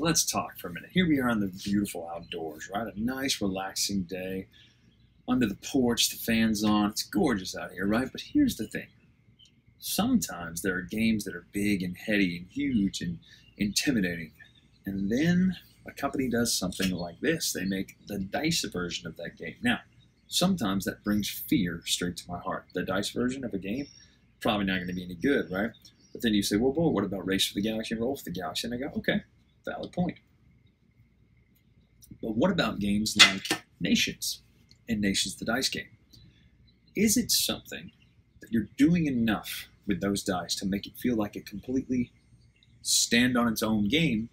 let's talk for a minute. Here we are in the beautiful outdoors, right? A nice, relaxing day. Under the porch, the fan's on. It's gorgeous out here, right? But here's the thing. Sometimes there are games that are big and heady and huge and intimidating. And then a company does something like this. They make the dice version of that game. Now, sometimes that brings fear straight to my heart. The dice version of a game, probably not going to be any good, right? But then you say, well, boy, what about Race for the Galaxy and Roll for the Galaxy? And I go, okay, valid point. But what about games like Nations and Nations the Dice game? Is it something that you're doing enough with those dice to make it feel like a completely stand on its own game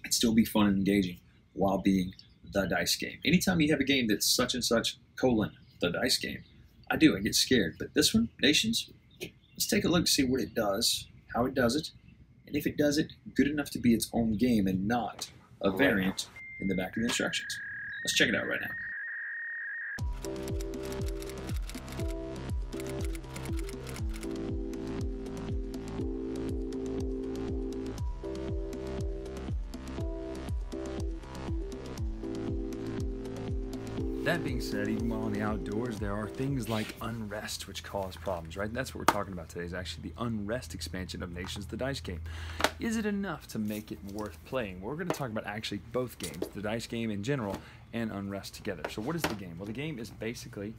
and still be fun and engaging while being the dice game? Anytime you have a game that's such and such, the dice game, I get scared. But this one, Nations, let's take a look and see what it does, how it does it, and if it does it good enough to be its own game and not a variant in the back of the instructions. Let's check it out right now. That being said, even while in the outdoors, there are things like Unrest, which cause problems, right? That's what we're talking about today, is actually the Unrest expansion of Nations, the dice game. Is it enough to make it worth playing? We're going to talk about actually both games, the dice game in general and Unrest together. So what is the game? Well, the game is basically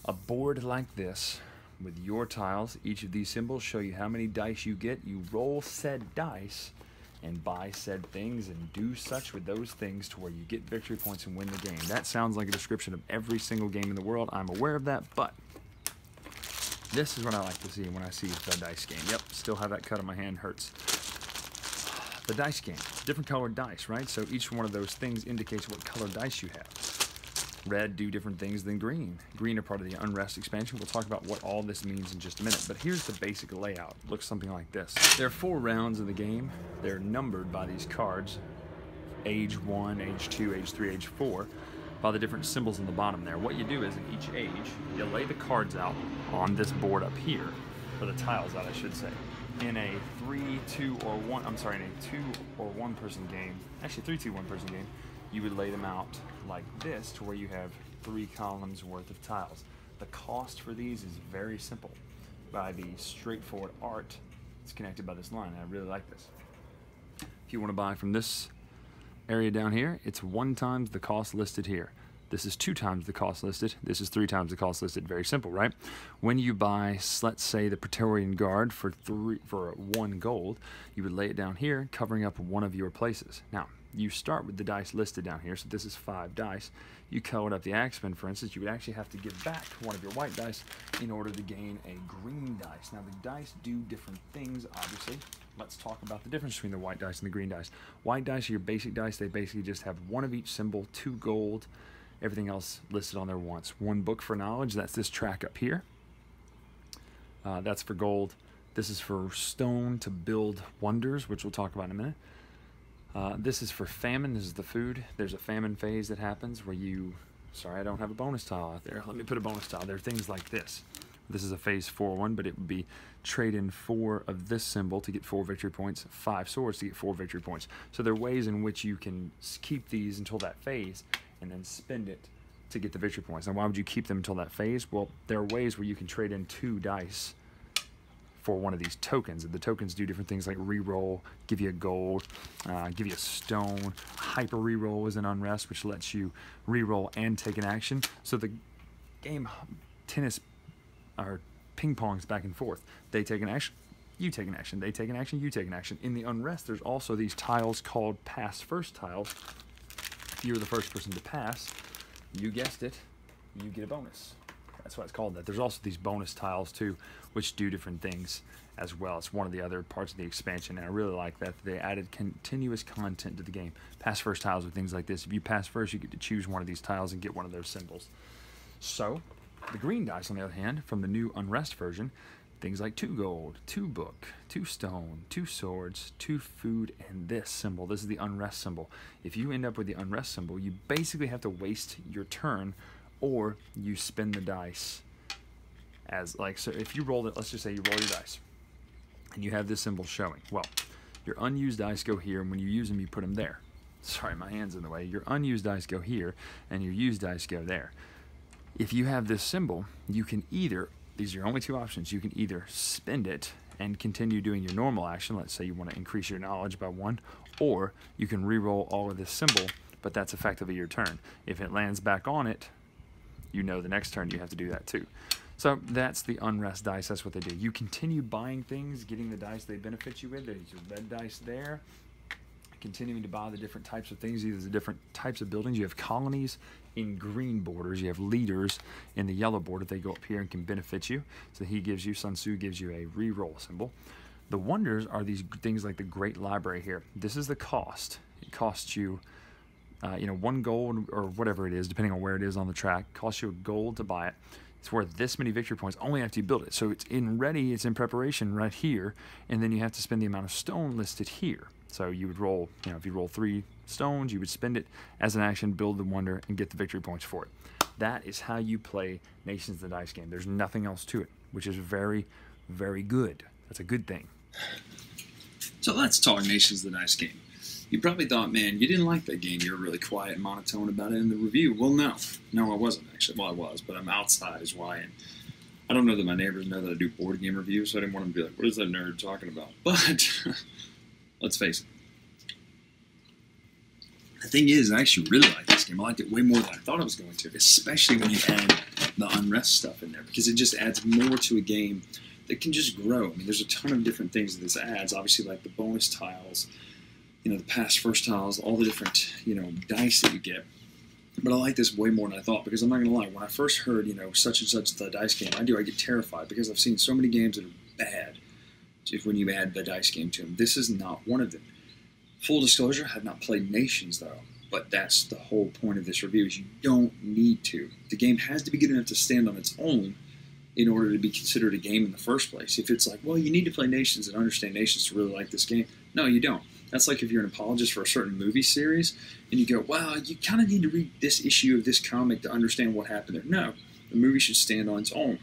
a board like this with your tiles. Each of these symbols show you how many dice you get. You roll said dice and buy said things and do such with those things to where you get victory points and win the game. That sounds like a description of every single game in the world. I'm aware of that, but this is what I like to see when I see the dice game. Yep, still have that cut on my hand, hurts. The dice game, different colored dice, right? So each one of those things indicates what colored dice you have. Red do different things than green. Green are part of the Unrest expansion. We'll talk about what all this means in just a minute, but here's the basic layout. It looks something like this. There are 4 rounds in the game. They're numbered by these cards, age 1, age 2, age 3, age 4, by the different symbols on the bottom there. What you do is in each age, you lay the cards out on this board up here, or the tiles out, I should say. In a 3, 2, or 1, I'm sorry, in a 2 or 1 person game, actually 3, 2, 1 person game, you would lay them out like this to where you have 3 columns worth of tiles. The cost for these is very simple. By the straightforward art, it's connected by this line, and I really like this. If you want to buy from this area down here, it's 1 times the cost listed here. This is 2 times the cost listed. This is 3 times the cost listed. Very simple, right? When you buy, let's say, the Praetorian Guard for 1 gold, you would lay it down here, covering up one of your places. Now, you start with the dice listed down here, so this is 5 dice. You colored up the Axeman, for instance, you would actually have to give back one of your white dice in order to gain a green dice. Now, the dice do different things, obviously. Let's talk about the difference between the white dice and the green dice. White dice are your basic dice. They basically just have 1 of each symbol, 2 gold, everything else listed on there once. 1 book for knowledge, that's this track up here. That's for gold. This is for stone to build wonders, which we'll talk about in a minute. This is for famine. This is the food. There's a famine phase that happens where you... Sorry, I don't have a bonus tile out there. Let me put a bonus tile. There are things like this. This is a phase 4 one, but it would be trade in 4 of this symbol to get 4 victory points, 5 swords to get 4 victory points. So there are ways in which you can keep these until that phase and then spend it to get the victory points. Now, why would you keep them until that phase? Well, there are ways where you can trade in 2 dice for one of these tokens. And the tokens do different things like reroll, give you a gold, give you a stone. Hyper reroll is an Unrest, which lets you reroll and take an action. So the game tennis or ping pongs back and forth. They take an action, you take an action. They take an action, you take an action. In the Unrest, there's also these tiles called pass first tiles. If you're the first person to pass, you guessed it, you get a bonus. That's why it's called that. There's also these bonus tiles too, which do different things as well. It's one of the other parts of the expansion, and I really like that they added continuous content to the game. Pass first tiles are things like this. If you pass first, you get to choose one of these tiles and get one of those symbols. So, the green dice, on the other hand, from the new Unrest version, things like 2 gold, 2 book, 2 stone, 2 swords, 2 food, and this symbol. This is the Unrest symbol. If you end up with the Unrest symbol, you basically have to waste your turn, or you spin the dice as, like, so if you roll it, let's just say you roll your dice, and you have this symbol showing. Well, Your unused dice go here, and when you use them, you put them there. Sorry, my hand's in the way. Your unused dice go here, and your used dice go there. If you have this symbol, you can either, these are your only two options, you can either spend it and continue doing your normal action, let's say you want to increase your knowledge by 1, or you can re-roll all of this symbol, but that's effectively your turn. If it lands back on it, you know the next turn you have to do that too. So that's the Unrest dice, that's what they do. You continue buying things, getting the dice they benefit you with. There's your red dice there. Continuing to buy the different types of things, these are the different types of buildings. You have colonies in green borders. You have leaders in the yellow border. They go up here and can benefit you. So he gives you, Sun Tzu gives you a re-roll symbol. The wonders are these things like the Great Library here. This is the cost. It costs you, 1 gold or whatever it is, depending on where it is on the track. It costs you a gold to buy it. It's worth this many victory points only after you build it. So it's in ready, it's in preparation right here, and then you have to spend the amount of stone listed here. So you would roll, if you roll 3 stones, you would spend it as an action, build the wonder, and get the victory points for it. That is how you play Nations the Dice game. There's nothing else to it, which is very, very good. That's a good thing. So let's talk Nations the Dice game. You probably thought, man, you didn't like that game. You were really quiet and monotone about it in the review. Well, no. No, I wasn't, actually. Well, I was, but I'm outside is why. And I don't know that my neighbors know that I do board game reviews, so I didn't want them to be like, what is that nerd talking about? But let's face it. The thing is, I actually really like this game. I liked it way more than I thought I was going to, especially when you add the Unrest stuff in there, because it just adds more to a game that can just grow. I mean, there's a ton of different things that this adds, obviously, like the bonus tiles, the past first tiles, all the different, dice that you get. But I like this way more than I thought, because I'm not going to lie, when I first heard, such and such the dice game, I get terrified, because I've seen so many games that are bad just when you add the dice game to them. This is not one of them. Full disclosure, I have not played Nations, though, but that's the whole point of this review, is you don't need to. The game has to be good enough to stand on its own in order to be considered a game in the first place. If it's like, well, you need to play Nations and understand Nations to really like this game, no, you don't. That's like if you're an apologist for a certain movie series, and you go, well, you kind of need to read this issue of this comic to understand what happened there. No, the movie should stand on its own.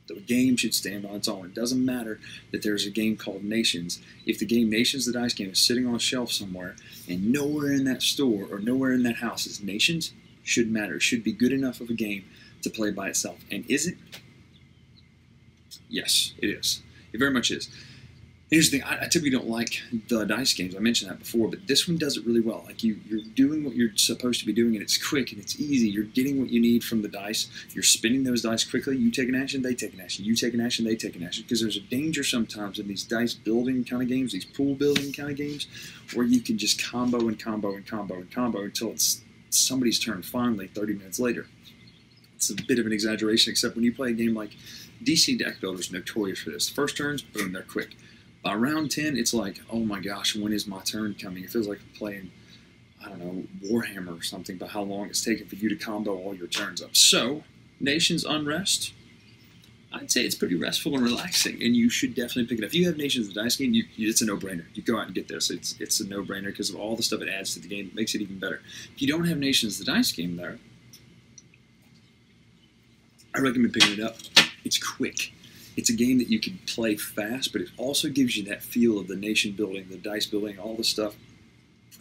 The game should stand on its own. It doesn't matter that there's a game called Nations. If the game Nations, the dice game, is sitting on a shelf somewhere, and nowhere in that store or nowhere in that house is Nations, shouldn't matter. It should be good enough of a game to play by itself. And is it? Yes, it is. It very much is. Here's the thing, I typically don't like the dice games. I mentioned that before, but this one does it really well. Like you're doing what you're supposed to be doing, and it's quick and it's easy. You're getting what you need from the dice. You're spinning those dice quickly. You take an action, they take an action. You take an action, they take an action. Because there's a danger sometimes in these dice building kind of games, these pool building kind of games, where you can just combo and combo and combo and combo until it's somebody's turn finally 30 minutes later. It's a bit of an exaggeration, except when you play a game like DC Deck Builder's notorious for this. First turns, boom, they're quick. By round 10, it's like, oh my gosh, when is my turn coming? It feels like playing, I don't know, Warhammer or something, but how long it's taken for you to combo all your turns up. So, Nations Unrest, I'd say it's pretty restful and relaxing, and you should definitely pick it up. If you have Nations the dice game, it's a no-brainer. You go out and get this. It's a no-brainer because of all the stuff it adds to the game. It makes it even better. If you don't have Nations the dice game there, I recommend picking it up. It's quick. It's a game that you can play fast, but it also gives you that feel of the nation building, the dice building, all the stuff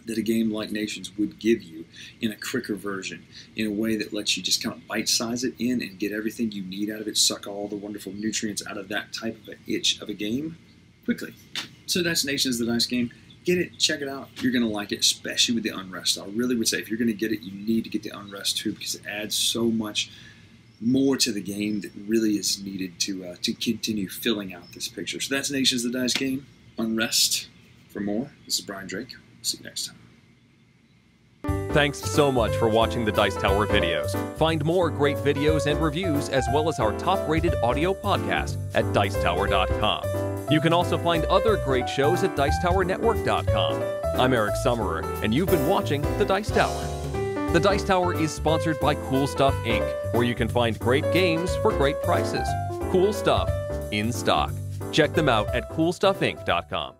that a game like Nations would give you in a quicker version, in a way that lets you just kind of bite-size it in and get everything you need out of it, suck all the wonderful nutrients out of that type of an itch of a game quickly. So that's Nations the dice game. Get it, check it out. You're going to like it, especially with the Unrest. I really would say if you're going to get it, you need to get the Unrest too, because it adds so much more to the game that really is needed to continue filling out this picture. So that's Nations the dice game. Unrest. For more, this is Bryan Drake. See you next time. Thanks so much for watching the Dice Tower videos. Find more great videos and reviews, as well as our top-rated audio podcast at Dicetower.com. You can also find other great shows at Dicetowernetwork.com. I'm Eric Summerer, and you've been watching The Dice Tower. The Dice Tower is sponsored by Cool Stuff Inc., where you can find great games for great prices. Cool stuff in stock. Check them out at CoolStuffInc.com.